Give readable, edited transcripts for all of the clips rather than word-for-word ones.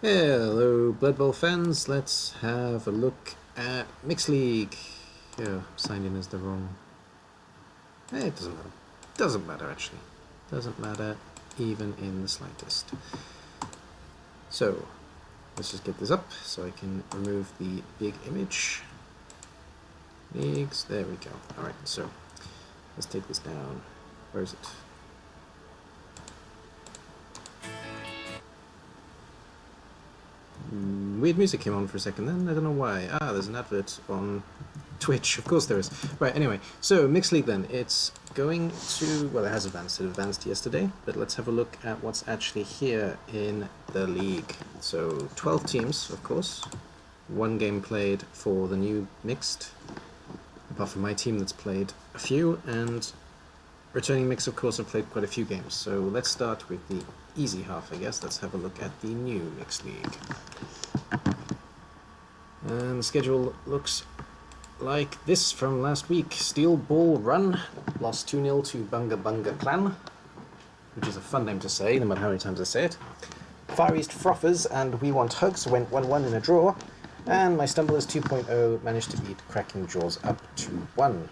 Hello, Blood Bowl fans. Let's have a look at Mixed League. Oh, signed in as the wrong. It doesn't matter. Doesn't matter, actually. Doesn't matter even in the slightest. So, let's just get this up so I can remove the big image. Leagues. There we go. Alright, so let's take this down. Where is it? Weird music came on for a second then, I don't know why. Ah, there's an advert on Twitch, of course there is. Right, anyway, so Mixed League then, it's going to, well it has advanced, it advanced yesterday, but let's have a look at what's actually here in the league. So 12 teams, of course, one game played for the new Mixed, apart from my team that's played a few, and returning Mixed of course have played quite a few games. So let's start with the easy half, I guess. Let's have a look at the new Mixed League. And the schedule looks like this from last week. Steel Ball Run lost 2-0 to Bunga Bunga Clan, which is a fun name to say, no matter how many times I say it. Far East Frothers and We Want Hugs went 1-1 in a draw, and my Stumblers 2.0 managed to beat Cracking Jaws up 2-1.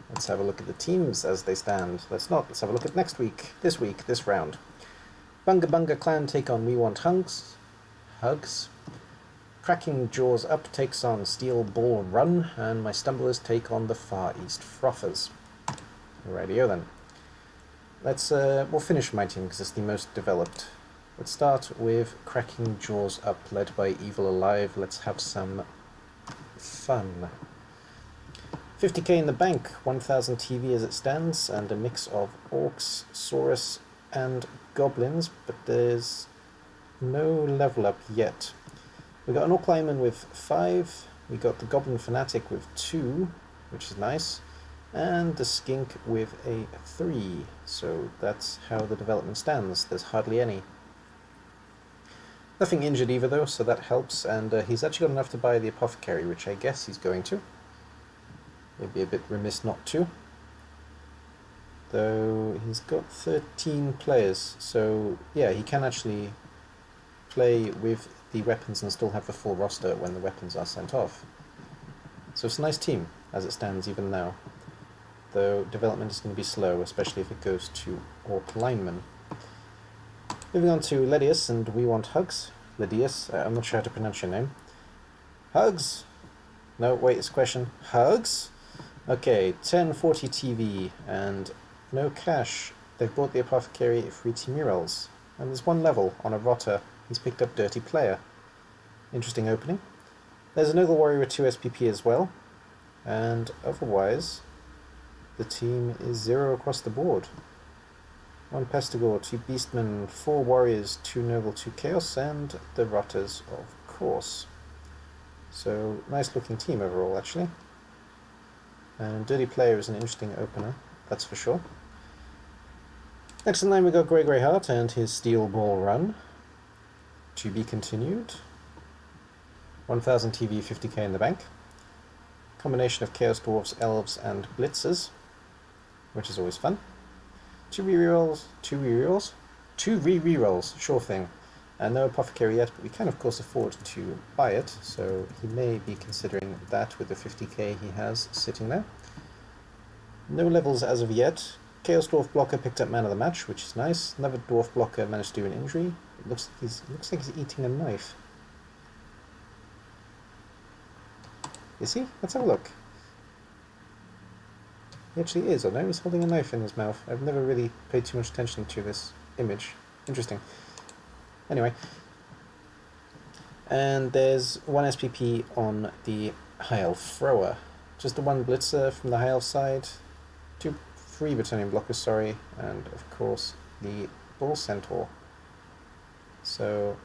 Let's have a look at the teams as they stand. Let's have a look at next week, this round. Bunga Bunga Clan take on We Want Hugs. Cracking Jaws Up takes on Steel Ball Run, and my Stumblers take on the Far East Frothers. Rightio then. We'll finish my team because it's the most developed. Let's start with Cracking Jaws Up, led by Evil Alive. Let's have some fun. 50k in the bank, 1000 TV as it stands, and a mix of Orcs, Saurus, and Goblins, but there's no level up yet. We got an Orc Lineman with 5, we got the Goblin Fanatic with 2, which is nice, and the Skink with a 3, so that's how the development stands. There's hardly any. Nothing injured either though, so that helps, and he's actually got enough to buy the Apothecary, which I guess he's going to. It'd be a bit remiss not to. Though he's got 13 players, so yeah, he can actually play with the weapons and still have the full roster when the weapons are sent off. So it's a nice team as it stands even now, though development is going to be slow, especially if it goes to Orc Lineman. Moving on to Ledius and We Want Hugs. Ledius, I'm not sure how to pronounce your name. Hugs? No, wait, it's a question. Hugs? Okay, 1040 TV and no cash. They've bought the Apothecary free team murals, and there's one level on a rotter. He's picked up Dirty Player. Interesting opening. There's a Noble Warrior with 2 SPP as well, and otherwise the team is 0 across the board. 1 Pestigore, 2 Beastmen, 4 Warriors, 2 Noble, 2 Chaos, and the Rotters of course. So nice looking team overall actually. And Dirty Player is an interesting opener, that's for sure. Next in line we got Grey Greyheart and his Steel Ball Run. To be continued. 1000 TV, 50k in the bank. Combination of Chaos Dwarfs, Elves, and Blitzers, which is always fun. 2 rerolls, 2 rerolls, 2 re-rerolls, sure thing. And no Apothecary yet, but we can of course afford to buy it, so he may be considering that with the 50k he has sitting there. No levels as of yet. Chaos Dwarf Blocker picked up Man of the Match, which is nice. Another Dwarf Blocker managed to do an injury. It looks like he's eating a knife. Is he? Let's have a look. He actually is, or no, he's holding a knife in his mouth. I've never really paid too much attention to this image. Interesting. Anyway. And there's 1 SPP on the High Elf Thrower. Just the 1 Blitzer from the High Elf side. 2 free returning blockers, sorry, and of course the Bull Centaur. So,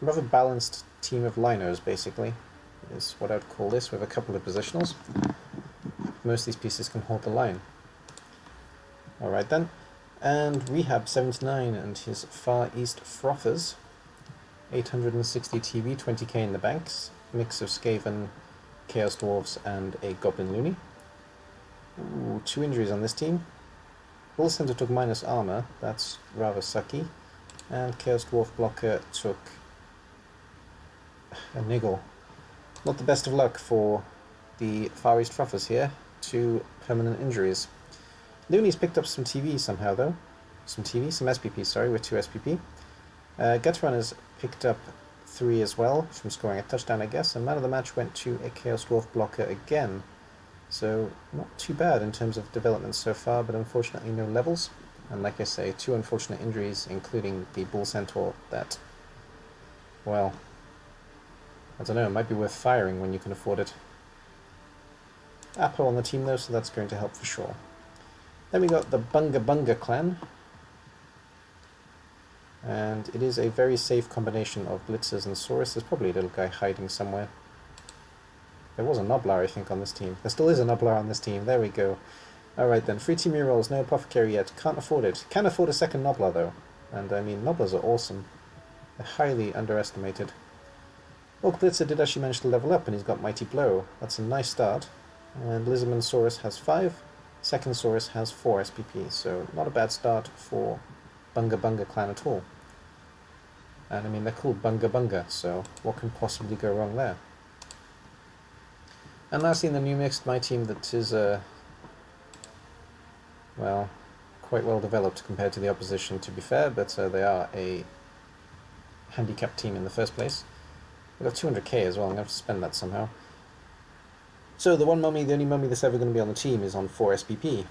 a rather balanced team of linos, basically, is what I would call this, with a couple of positionals. Most of these pieces can hold the line. Alright then, and Rehab 79 and his Far East Frothers. 860 TV, 20k in the banks, mix of Skaven, Chaos Dwarves, and a Goblin Loony. Ooh, 2 injuries on this team. Bull Centaur took minus armor, that's rather sucky. And Chaos Dwarf Blocker took a niggle. Not the best of luck for the Far East Truffers here. 2 permanent injuries. Looney's picked up some TV somehow, though. Some SPP, sorry, with 2 SPP. Gutteron has picked up 3 as well, from scoring a touchdown, I guess, and man of the match went to a Chaos Dwarf blocker again. So, not too bad in terms of development so far, but unfortunately no levels. And like I say, 2 unfortunate injuries, including the Bull Centaur that, well, I don't know, it might be worth firing when you can afford it. Apo on the team though, so that's going to help for sure. Then we got the Bunga Bunga clan. And it is a very safe combination of Blitzers and Saurus. There's probably a little guy hiding somewhere. There was a Noblar, I think, on this team. There still is a Noblar on this team. There we go. Alright then, free team rerolls, no Apothecary yet. Can't afford it. Can afford a second Noblar though. And I mean, Noblars are awesome. They're highly underestimated. Orc Blitzer did actually manage to level up and he's got Mighty Blow. That's a nice start. And Lizardman Saurus has 5. Second Saurus has 4 SPP. So not a bad start for Bunga Bunga clan at all. And I mean, they're called Bunga Bunga, so what can possibly go wrong there? And lastly in the new mixed, my team that is, well, quite well developed compared to the opposition, to be fair, but they are a handicapped team in the first place. We've got 200k as well, I'm going to have to spend that somehow. So the only mummy that's ever going to be on the team is on 4 SPP.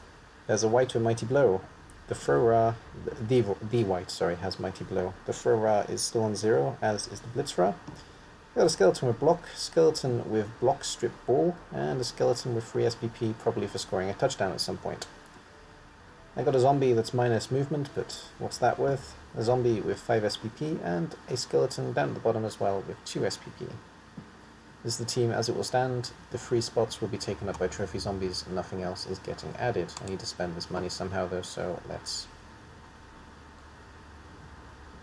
There's a white with Mighty Blow. The Fro-Ra, the white, sorry, has Mighty Blow. The Fro-Ra is still on 0, as is the Blitz-Ra. We've got a skeleton with block, skeleton with block strip ball, and a skeleton with free SPP, probably for scoring a touchdown at some point. I got a zombie that's minus movement, but what's that worth? A zombie with 5 SPP, and a skeleton down at the bottom as well with 2 SPP. This is the team as it will stand. The free spots will be taken up by trophy zombies, and nothing else is getting added. I need to spend this money somehow though, so let's...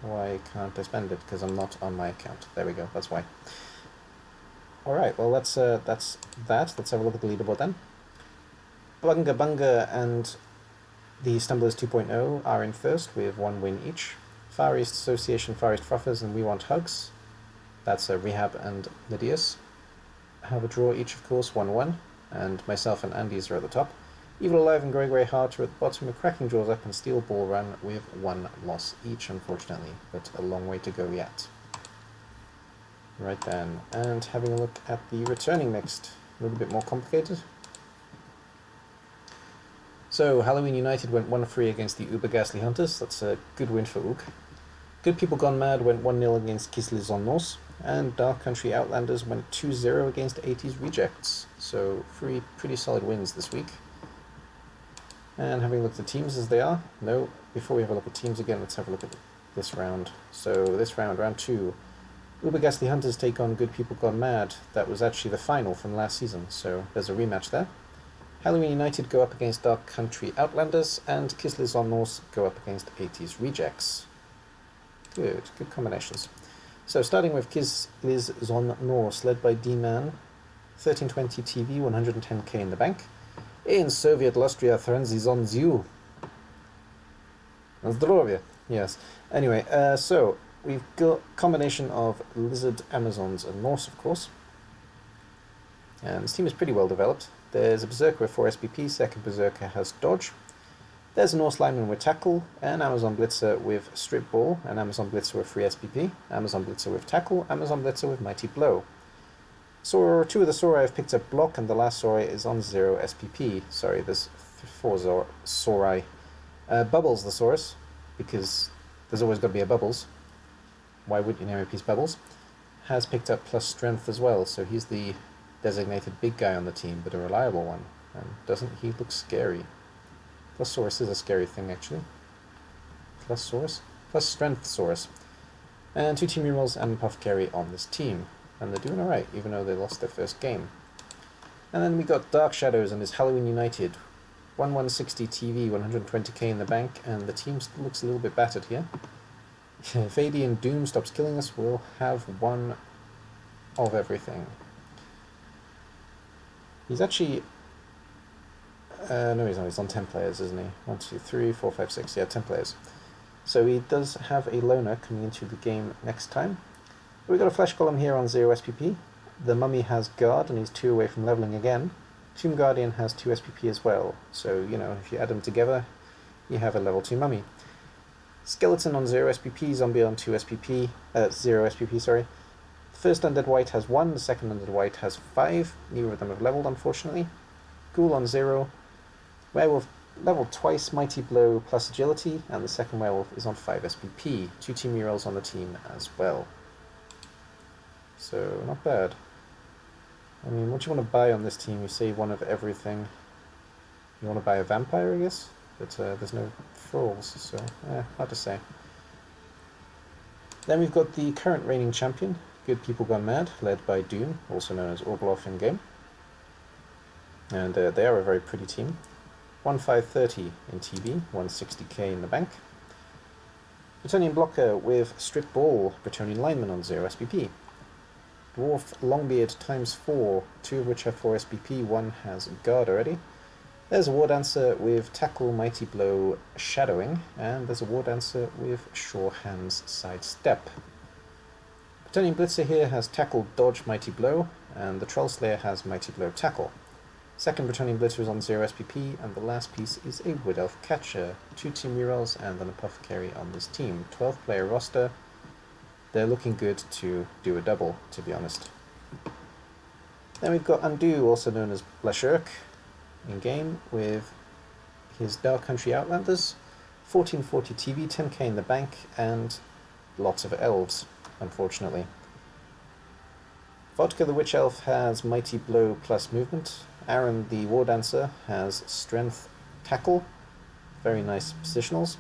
Why can't I spend it? Because I'm not on my account. There we go, that's why. Alright, well that's that. Let's have a look at the leaderboard then. Bunga Bunga and the Stumblers 2.0 are in first with 1 win each. Far East Association, Far East Fruffers, and We Want Hugs. That's Rehab and Lydius. Have a draw each, of course, 1-1, and myself and Andy's are at the top. Evil Alive and Grey Grey Heart are at the bottom, with Cracking Jaws up and Steel Ball Run with 1 loss each, unfortunately, but a long way to go yet. Right then, and having a look at the returning mixed, a little bit more complicated. So, Halloween United went 1-3 against the Uber Ghastly Hunters, that's a good win for Ook. Good People Gone Mad went 1-0 against Kislev on Norse, and Dark Country Outlanders went 2-0 against 80s Rejects. So 3 pretty solid wins this week. And having looked at teams as they are, no, before we have a look at teams again, let's have a look at this round. So this round, round 2, Uber Ghastly Hunters take on Good People Gone Mad. That was actually the final from last season, so there's a rematch there. Halloween United go up against Dark Country Outlanders, and Kislev on Norse go up against 80s Rejects. Good combinations. So starting with Kislev Zon Norse, led by D-Man, 1320 TV, 110k in the bank. In Soviet Lustria, Threnzy Zon Ziu. Zdrovia. Yes. Anyway, so we've got a combination of Lizard, Amazons, and Norse, of course. And this team is pretty well developed. There's a Berserker with 4 SPP, second Berserker has Dodge. There's a Norse Lineman with Tackle, an Amazon Blitzer with Strip Ball, an Amazon Blitzer with free SPP, Amazon Blitzer with Tackle, Amazon Blitzer with Mighty Blow. So 2 of the Saurai have picked up Block, and the last Saurai is on 0 SPP. Sorry, there's 4 Saurai. Bubbles the Saurus, because there's always got to be a Bubbles. Why wouldn't you name a piece Bubbles? Has picked up plus Strength as well, so he's the designated big guy on the team, but a reliable one. And doesn't he look scary? Plus Saurus is a scary thing, actually. Plus Saurus? Plus Strength Saurus. And 2 team rerolls and Apothecary on this team. And they're doing alright, even though they lost their first game. And then we got Dark Shadows and his Halloween United. 1160 TV, 120k in the bank, and the team still looks a little bit battered here. If ADINV Doom stops killing us, we'll have one of everything. He's actually... no, he's not. He's on 10 players, isn't he? 1, 2, 3, 4, 5, 6. Yeah, 10 players. So he does have a loner coming into the game next time. We've got a flesh column here on 0 SPP. The mummy has guard and he's 2 away from leveling again. Tomb Guardian has 2 SPP as well, so you know, if you add them together, you have a level 2 mummy. Skeleton on 0 SPP, zombie on 2 SPP, 0 SPP, sorry. The first undead white has 1, the second undead white has 5, neither of them have leveled unfortunately. Ghoul on 0, werewolf leveled twice, mighty blow plus agility, and the second werewolf is on 5 SPP. 2 team rerolls on the team as well. So, not bad. I mean, what do you want to buy on this team? You say one of everything. You want to buy a vampire, I guess? But there's no thralls, so hard to say. Then we've got the current reigning champion, Good People Gone Mad, led by Doom, also known as Orgloff in game. And they are a very pretty team. 1530 in TB, 160k in the bank. Bretonnian blocker with Strip Ball, Bretonnian lineman on 0 SPP. Dwarf Longbeard times 4, 2 of which have 4 SPP, 1 has guard already. There's a War Dancer with Tackle, Mighty Blow, Shadowing, and there's a War Dancer with Sure Hands, Sidestep. Bretonnian Blitzer here has Tackle, Dodge, Mighty Blow, and the Troll Slayer has Mighty Blow, Tackle. Second Bretonnian Blitzer is on 0 SPP, and the last piece is a Wood Elf Catcher, 2 team rerolls and an Apothecary on this team. 12 player roster. They're looking good to do a double, to be honest. Then we've got Undo, also known as Blashurk, in game with his Dark Country Outlanders, 1440 TV, 10k in the bank, and lots of elves, unfortunately. Vodka the Witch Elf has Mighty Blow plus movement. Aaron the War Dancer has Strength Tackle, very nice positionals.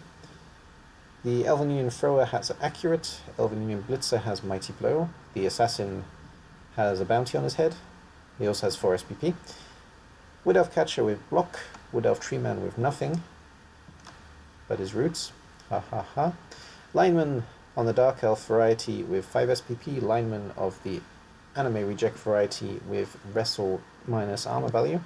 The Elven Union Thrower has Accurate, Elven Union Blitzer has Mighty Blow, the Assassin has a bounty on his head, he also has 4 SPP. Wood Elf Catcher with Block, Wood Elf Treeman with nothing but his roots, ha ha ha. Lineman on the Dark Elf variety with 5 SPP, Lineman of the Anime Reject variety with Wrestle minus armor value,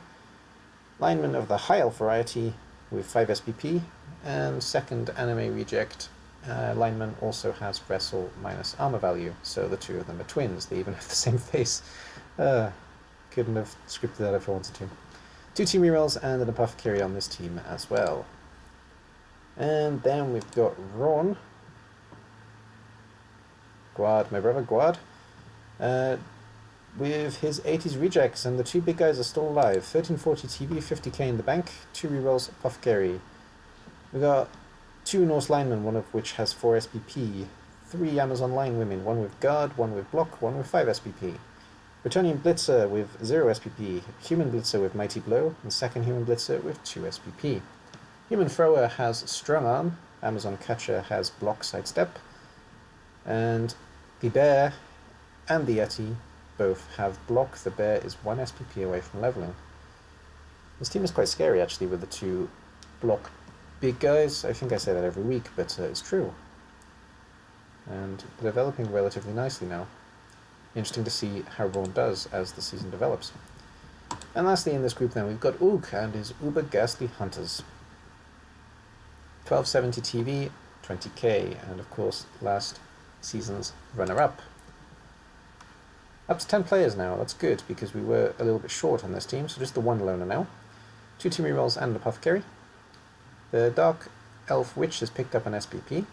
Lineman of the High Elf variety with 5 SPP, and second Anime Reject lineman also has Wrestle minus armor value, so the two of them are twins, they even have the same face. Couldn't have scripted that if I wanted to. 2 team rerolls and an Apothecary on this team as well. And then we've got Ron. Guard, my brother, Guard. With his 80s rejects, and the 2 big guys are still alive. 1340 TV, 50k in the bank, 2 rerolls, Apothecary. We got 2 Norse linemen, one of which has 4 SPP, 3 Amazon line women, 1 with guard, 1 with block, 1 with 5 SPP. Bretonnian Blitzer with 0 SPP, Human Blitzer with Mighty Blow, and second Human Blitzer with 2 SPP. Human Thrower has Strong Arm, Amazon Catcher has Block Sidestep, and the Bear and the Yeti both have Block. The Bear is 1 SPP away from leveling. This team is quite scary actually with the 2 block big guys. I think I say that every week, but it's true. And they're developing relatively nicely now. Interesting to see how Ron does as the season develops. And lastly in this group then we've got Oog and his Uber Ghastly Hunters. 1270 TV, 20k, and of course last season's runner-up. Up to 10 players now, that's good, because we were a little bit short on this team, so just the 1 loner now. 2 team rerolls and an Apothecary. The Dark Elf Witch has picked up an SPP,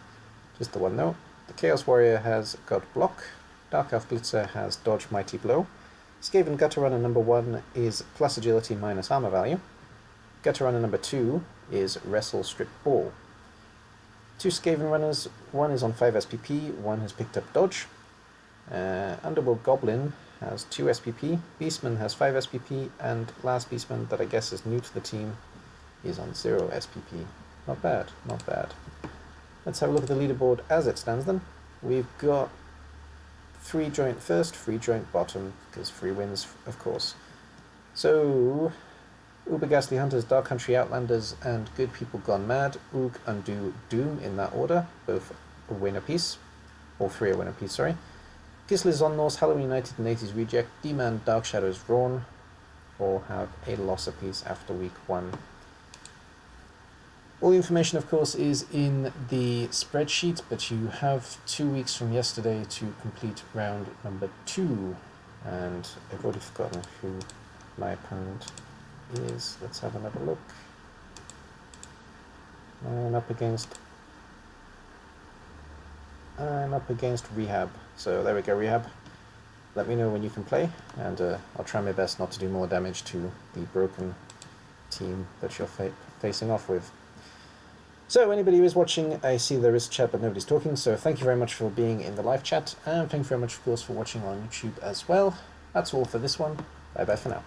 just the 1 though. The Chaos Warrior has got Block. Dark Elf Blitzer has Dodge Mighty Blow. Skaven Gutter Runner number 1 is plus agility minus armor value. Gutter Runner number 2 is Wrestle Strip Ball. 2 Skaven Runners, 1 is on 5 SPP, 1 has picked up Dodge. Underworld Goblin has 2 SPP, Beastman has 5 SPP, and last Beastman that I guess is new to the team is on 0 SPP. Not bad, not bad. Let's have a look at the leaderboard as it stands then. We've got 3 joint first, 3 joint bottom, because 3 wins, of course. So, Uber Ghastly Hunters, Dark Country Outlanders, and Good People Gone Mad, Oog, Undo, Doom in that order, both a win apiece. All 3 a win apiece, sorry. Gislis on Norse, Halloween United and 80s Reject, D-Man, Dark Shadows, Rawn, all have a loss apiece after week 1. All the information, of course, is in the spreadsheet, but you have 2 weeks from yesterday to complete round number 2. And I've already forgotten who my opponent is. Let's have another look. I'm up against Rehab. So there we go, Rehab. Let me know when you can play, and I'll try my best not to do more damage to the broken team that you're facing off with. So anybody who is watching, I see there is chat but nobody's talking, so thank you very much for being in the live chat, and thank you very much, of course, for watching on YouTube as well. That's all for this one. Bye bye for now.